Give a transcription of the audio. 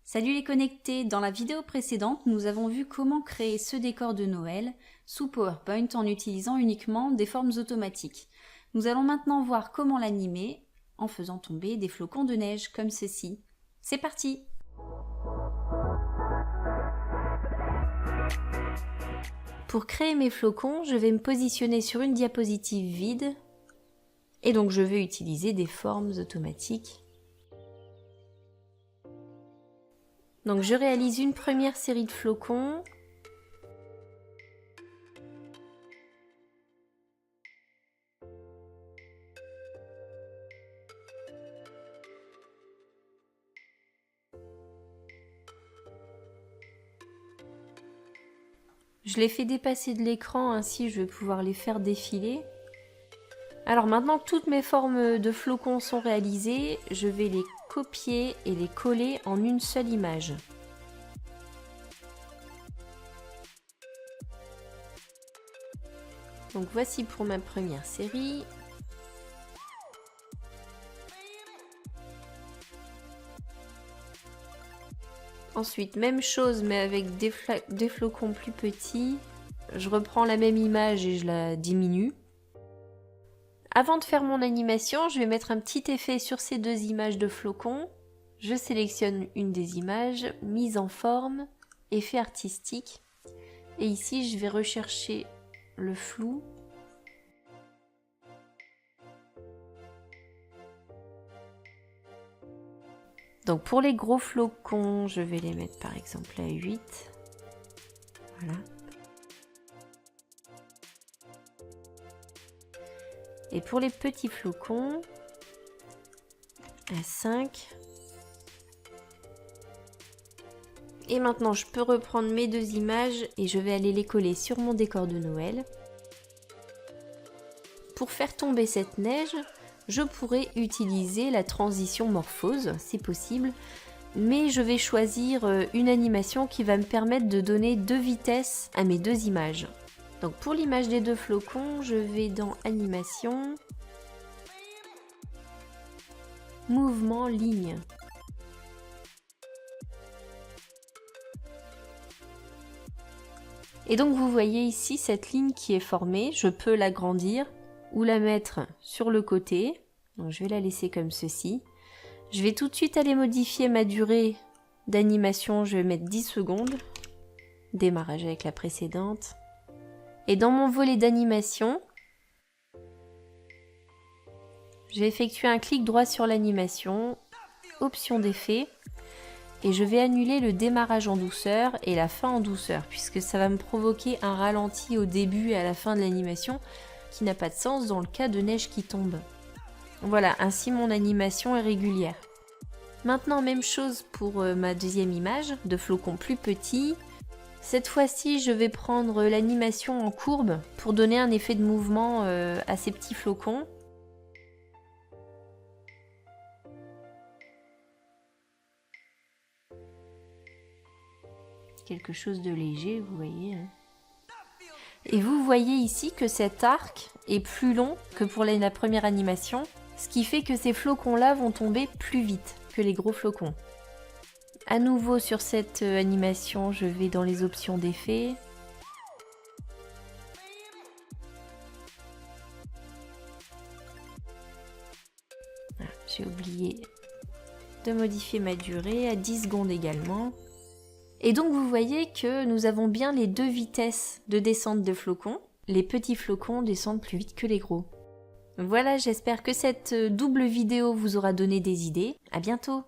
Salut les connectés, dans la vidéo précédente, nous avons vu comment créer ce décor de Noël sous PowerPoint en utilisant uniquement des formes automatiques. Nous allons maintenant voir comment l'animer en faisant tomber des flocons de neige comme ceci. C'est parti! Pour créer mes flocons, je vais me positionner sur une diapositive vide et donc je vais utiliser des formes automatiques. Donc je réalise une première série de flocons. Je les fais dépasser de l'écran, ainsi je vais pouvoir les faire défiler. Alors maintenant que toutes mes formes de flocons sont réalisées, je vais les copier et les coller en une seule image. Donc voici pour ma première série. Ensuite, même chose mais avec des flocons plus petits. Je reprends la même image et je la diminue. Avant de faire mon animation, je vais mettre un petit effet sur ces deux images de flocons. Je sélectionne une des images, mise en forme, effet artistique. Et ici, je vais rechercher le flou. Donc pour les gros flocons, je vais les mettre par exemple à 8. Voilà. Et pour les petits flocons, à 5. Et maintenant, je peux reprendre mes deux images et je vais aller les coller sur mon décor de Noël. Pour faire tomber cette neige, je pourrais utiliser la transition morphose, c'est possible, mais je vais choisir une animation qui va me permettre de donner deux vitesses à mes deux images. Donc pour l'image des deux flocons, je vais dans Animation, Mouvement, Ligne. Et donc vous voyez ici cette ligne qui est formée, je peux l'agrandir ou la mettre sur le côté. Donc je vais la laisser comme ceci. Je vais tout de suite aller modifier ma durée d'animation, je vais mettre 10 secondes. Démarrage avec la précédente. Et dans mon volet d'animation, je vais effectuer un clic droit sur l'animation, option d'effet, et je vais annuler le démarrage en douceur et la fin en douceur, puisque ça va me provoquer un ralenti au début et à la fin de l'animation, qui n'a pas de sens dans le cas de neige qui tombe. Voilà, ainsi mon animation est régulière. Maintenant, même chose pour ma deuxième image, de flocons plus petits. Cette fois-ci, je vais prendre l'animation en courbe pour donner un effet de mouvement à ces petits flocons. Quelque chose de léger, vous voyez. Hein. Et vous voyez ici que cet arc est plus long que pour la première animation, ce qui fait que ces flocons-là vont tomber plus vite que les gros flocons. À nouveau sur cette animation, je vais dans les options d'effet. J'ai oublié de modifier ma durée à 10 secondes également. Et donc vous voyez que nous avons bien les deux vitesses de descente de flocons. Les petits flocons descendent plus vite que les gros. Voilà, j'espère que cette double vidéo vous aura donné des idées. À bientôt!